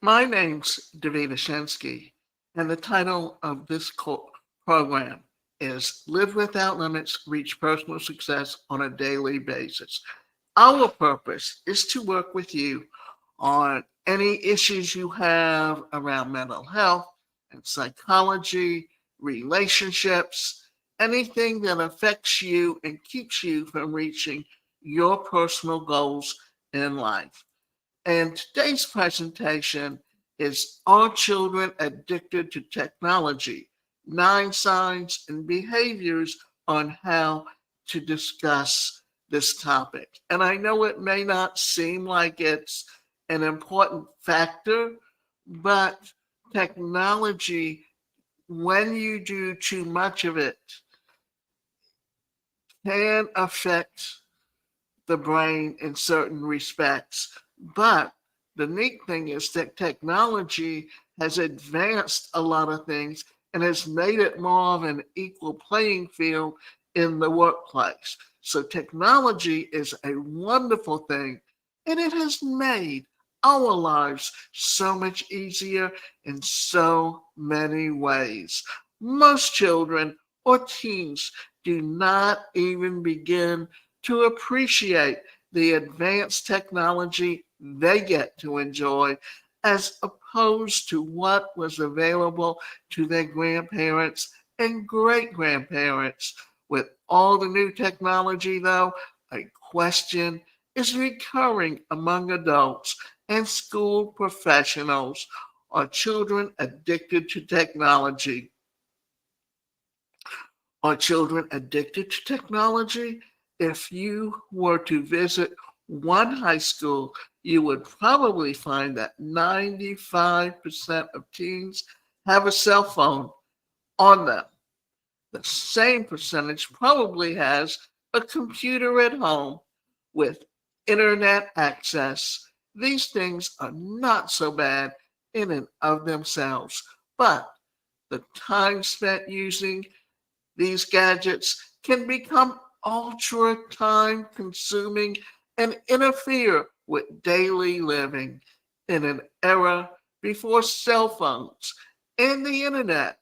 My name's Davida Shensky, and the title of this program is Live Without Limits, Reach Personal Success on a Daily Basis. Our purpose is to work with you on any issues you have around mental health and psychology, relationships, anything that affects you and keeps you from reaching your personal goals in life. And today's presentation is Are Children Addicted to Technology? 9 Signs and Behaviors on How to Discuss this topic. And I know it may not seem like it's an important factor, but technology, when you do too much of it, can affect the brain in certain respects. But the neat thing is that technology has advanced a lot of things and has made it more of an equal playing field in the workplace. So technology is a wonderful thing, and it has made our lives so much easier in so many ways. Most children or teens do not even begin to appreciate the advanced technology they get to enjoy as opposed to what was available to their grandparents and great grandparents. With all the new technology, though, a question is recurring among adults and school professionals. Are children addicted to technology? Are children addicted to technology? If you were to visit one high school, you would probably find that 95% of teens have a cell phone on them. The same percentage probably has a computer at home with internet access. These things are not so bad in and of themselves, but the time spent using these gadgets can become ultra time consuming and interfere with daily living in an era before cell phones and the internet.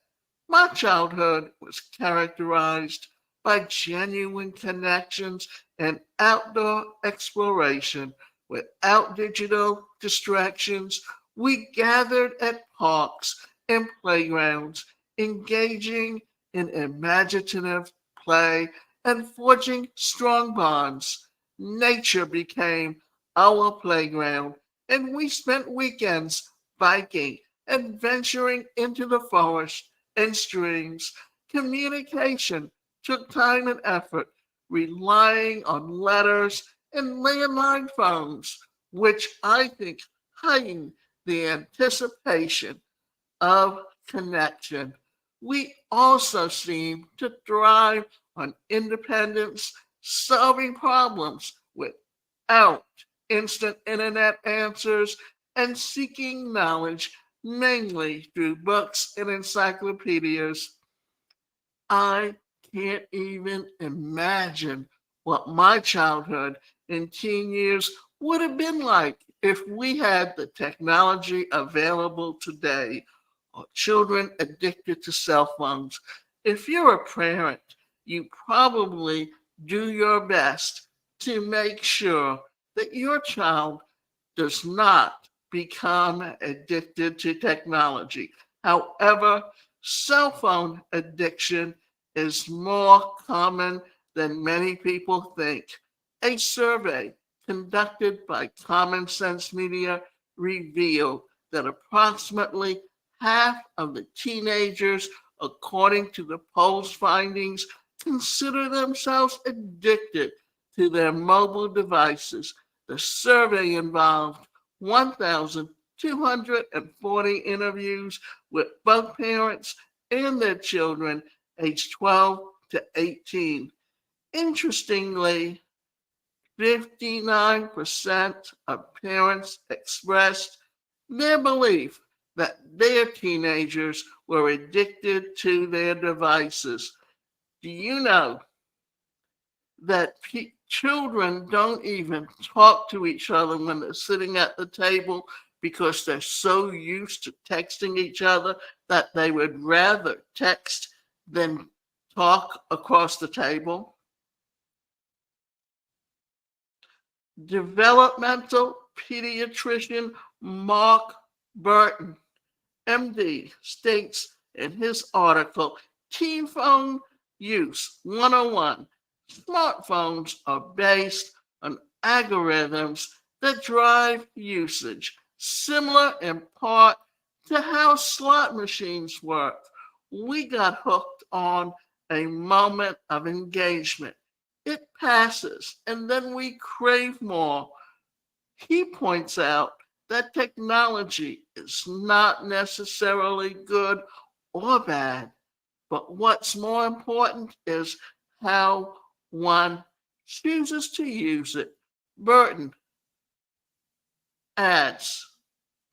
My childhood was characterized by genuine connections and outdoor exploration without digital distractions. We gathered at parks and playgrounds, engaging in imaginative play and forging strong bonds. Nature became our playground, and we spent weekends biking and venturing into the forest and streams. Communication took time and effort, relying on letters and landline phones, which I think heightened the anticipation of connection. We also seem to thrive on independence, solving problems without instant internet answers, and seeking knowledge mainly through books and encyclopedias. I can't even imagine what my childhood and teen years would have been like if we had the technology available today, or children addicted to cell phones. If you're a parent, you probably do your best to make sure that your child does not become addicted to technology. However, cell phone addiction is more common than many people think. A survey conducted by Common Sense Media revealed that approximately half of the teenagers, according to the poll's findings, consider themselves addicted to their mobile devices. The survey involved 1,240 interviews with both parents and their children aged 12 to 18. Interestingly, 59% of parents expressed their belief that their teenagers were addicted to their devices. Do you know that children don't even talk to each other when they're sitting at the table because they're so used to texting each other that they would rather text than talk across the table. Developmental pediatrician Mark Burton, MD, states in his article, Teen Phone Use 101, smartphones are based on algorithms that drive usage, similar in part to how slot machines work. We got hooked on a moment of engagement. It passes, and then we crave more. He points out that technology is not necessarily good or bad, but what's more important is how one chooses to use it. Burton adds,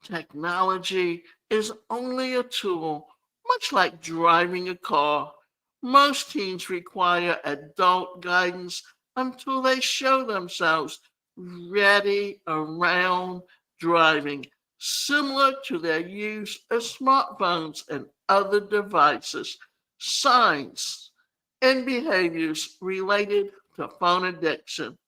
technology is only a tool, much like driving a car. Most teens require adult guidance until they show themselves ready around driving, similar to their use of smartphones and other devices. Signs and behaviors related to phone addiction.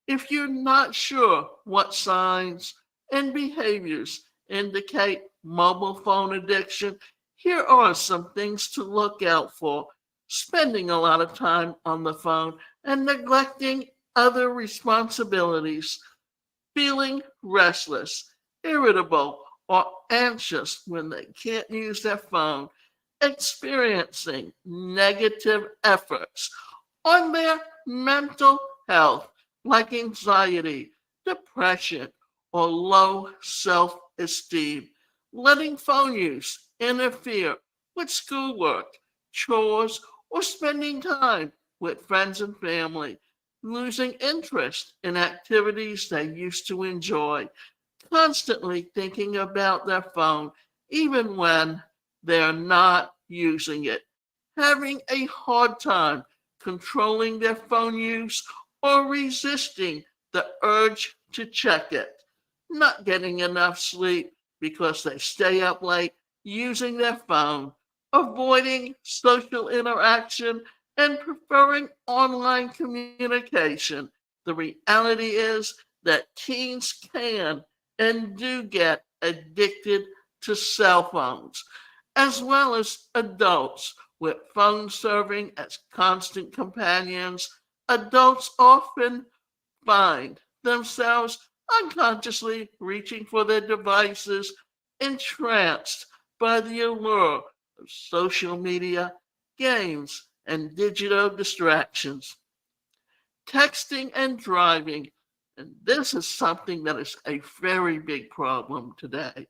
If you're not sure what signs and behaviors indicate mobile phone addiction, here are some things to look out for. Spending a lot of time on the phone and neglecting other responsibilities, feeling restless, irritable, or anxious when they can't use their phone, experiencing negative efforts on their mental health, like anxiety, depression, or low self-esteem, letting phone use interfere with schoolwork, chores, or spending time with friends and family, losing interest in activities they used to enjoy, constantly thinking about their phone even when they're not using it, having a hard time controlling their phone use or resisting the urge to check it, not getting enough sleep because they stay up late using their phone, avoiding social interaction, and preferring online communication. The reality is that teens can and do get addicted to cell phones, as well as adults with phone serving as constant companions. Adults often find themselves unconsciously reaching for their devices, entranced by the allure of social media, games, and digital distractions. Texting and driving, and this is something that is a very big problem today.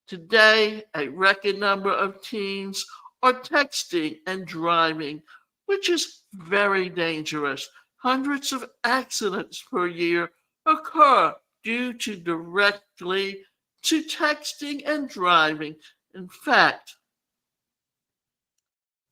Today, a record number of teens are texting and driving, which is very dangerous. Hundreds of accidents per year occur due to directly to texting and driving. In fact,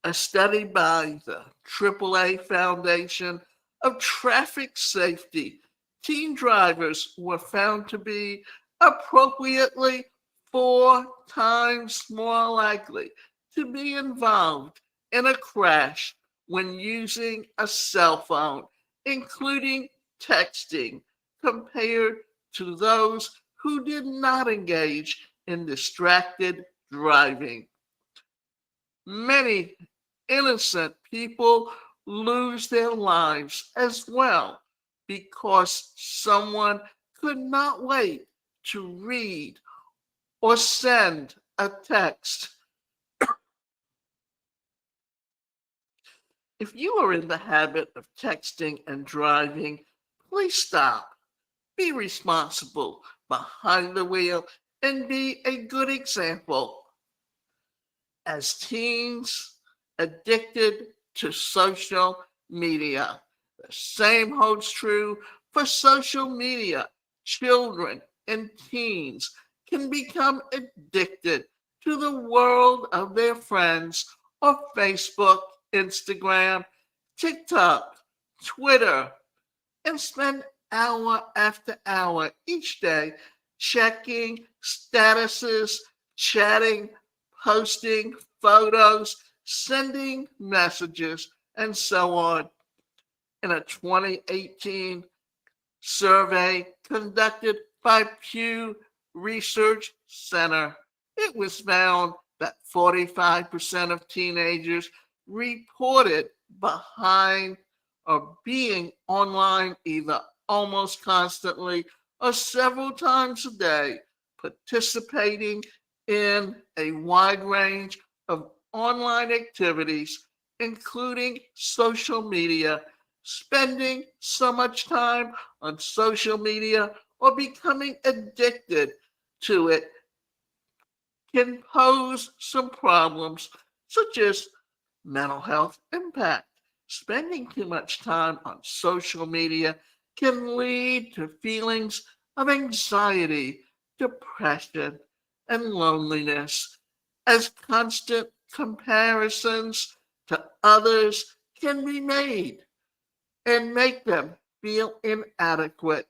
a study by the AAA Foundation of Traffic Safety, teen drivers were found to be appropriately 4 times more likely to be involved in a crash when using a cell phone, including texting, compared to those who did not engage in distracted driving. Many innocent people lose their lives as well because someone could not wait to read or send a text. If you are in the habit of texting and driving, please stop. Be responsible behind the wheel and be a good example. As teens addicted to social media, the same holds true for social media. Children and teens can become addicted to the world of their friends or Facebook, Instagram, TikTok, Twitter, and spend hour after hour each day checking statuses, chatting, posting photos, sending messages, and so on. In a 2018 survey conducted by Pew Research Center, it was found that 45% of teenagers reported behind or being online either almost constantly or several times a day, participating in a wide range of online activities, including social media, spending so much time on social media or becoming addicted to it can pose some problems such as mental health impact. Spending too much time on social media can lead to feelings of anxiety, depression, and loneliness, as constant comparisons to others can be made and make them feel inadequate.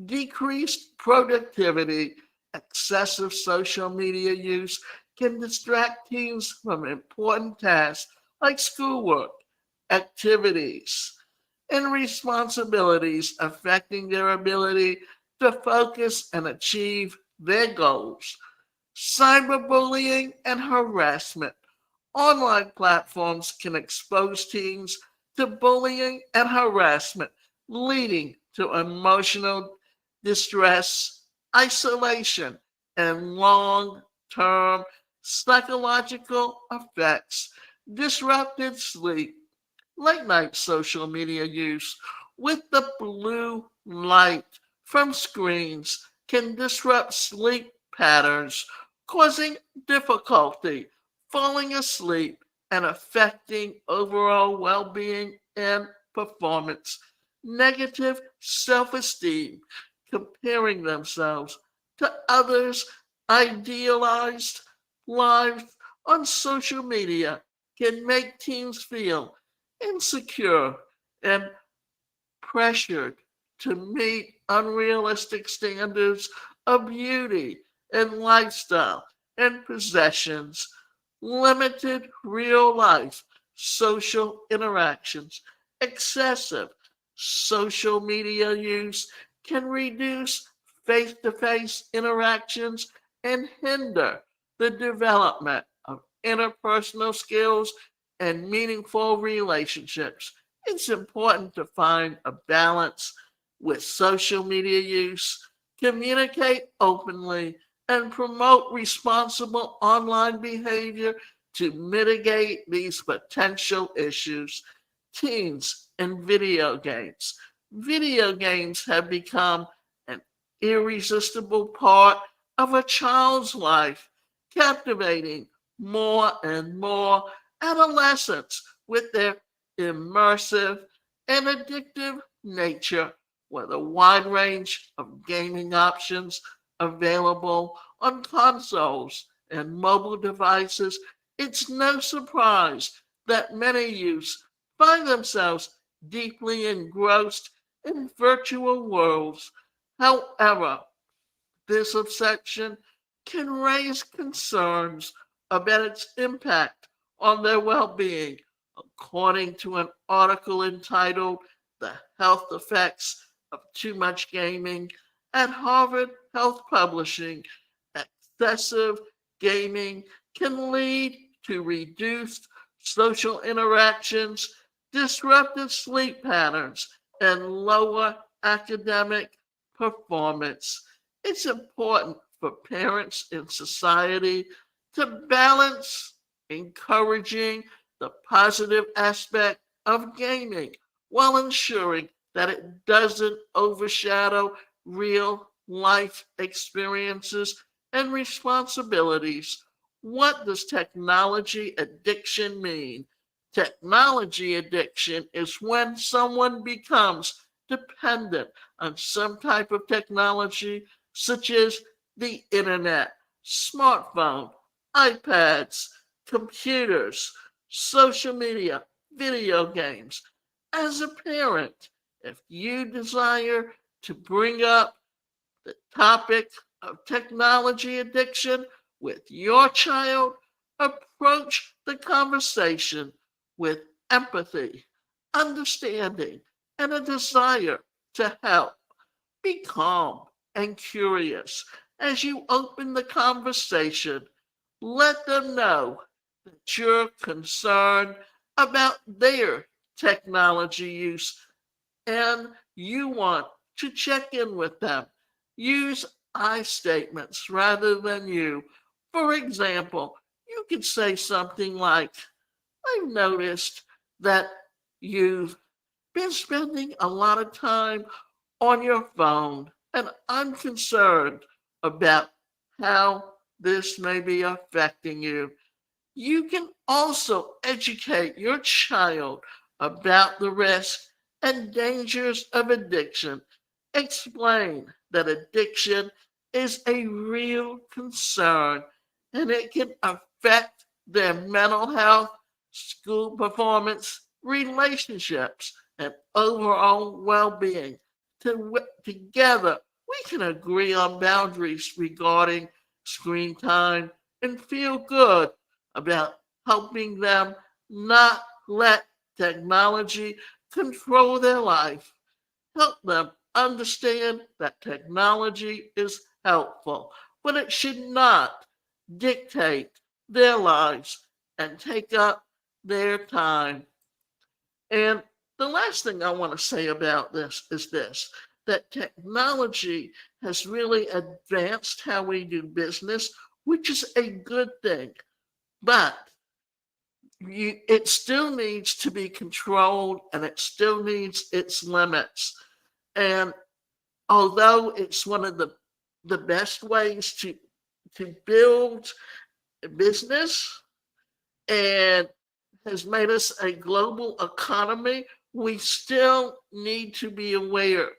Decreased productivity, excessive social media use can distract teens from important tasks like schoolwork, activities, and responsibilities, affecting their ability to focus and achieve their goals. Cyberbullying and harassment. Online platforms can expose teens to bullying and harassment, leading to emotional distress, isolation, and long term psychological effects. Disrupted sleep, late night social media use with the blue light from screens can disrupt sleep patterns, causing difficulty falling asleep and affecting overall well being and performance. Negative self esteem, comparing themselves to others' idealized lives on social media can make teens feel insecure and pressured to meet unrealistic standards of beauty and lifestyle and possessions. Limited real life social interactions. Excessive social media use can reduce face to face interactions and hinder the development of interpersonal skills and meaningful relationships. It's important to find a balance with social media use, communicate openly, and promote responsible online behavior to mitigate these potential issues. Teens and video games. Video games have become an irresistible part of a child's life, captivating more and more adolescents with their immersive and addictive nature, with a wide range of gaming options available on consoles and mobile devices. It's no surprise that many youths find themselves deeply engrossed in virtual worlds. However, this obsession can raise concerns about its impact on their well being, according to an article entitled The Health Effects of Too Much Gaming at Harvard Health Publishing. Excessive gaming can lead to reduced social interactions, disrupted sleep patterns, and lower academic performance. It's important for parents in society to balance encouraging the positive aspect of gaming while ensuring that it doesn't overshadow real life experiences and responsibilities. What does technology addiction mean? Technology addiction is when someone becomes dependent on some type of technology, such as the internet, smartphone, iPads, computers, social media, video games. As a parent, if you desire to bring up the topic of technology addiction with your child, approach the conversation with empathy, understanding, and a desire to help. Be calm and curious as you open the conversation. Let them know that you're concerned about their technology use and you want to check in with them. Use I statements rather than you. For example, you could say something like, I've noticed that you've been spending a lot of time on your phone, and I'm concerned about how this may be affecting you. You can also educate your child about the risks and dangers of addiction. Explain that addiction is a real concern and it can affect their mental health, school performance, relationships, and overall well being. Together, we can agree on boundaries regarding screen time and feel good about helping them not let technology control their life. Help them understand that technology is helpful, but it should not dictate their lives and take up their time. And the last thing I want to say about this is this, that technology has really advanced how we do business, which is a good thing. But it still needs to be controlled and it still needs its limits. And although it's one of the best ways to build a business and has made us a global economy, we still need to be aware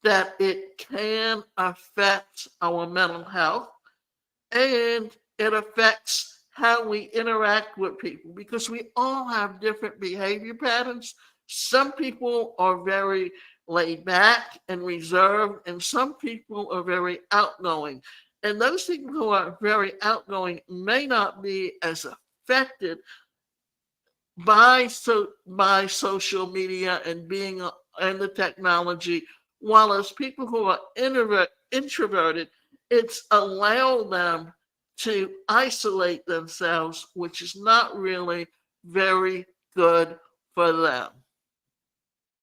that it can affect our mental health and it affects how we interact with people because we all have different behavior patterns. Some people are very laid back and reserved, and some people are very outgoing. And those people who are very outgoing may not be as affected by social media and being and the technology, while as people who are introverted, it's allow them to isolate themselves, which is not really very good for them.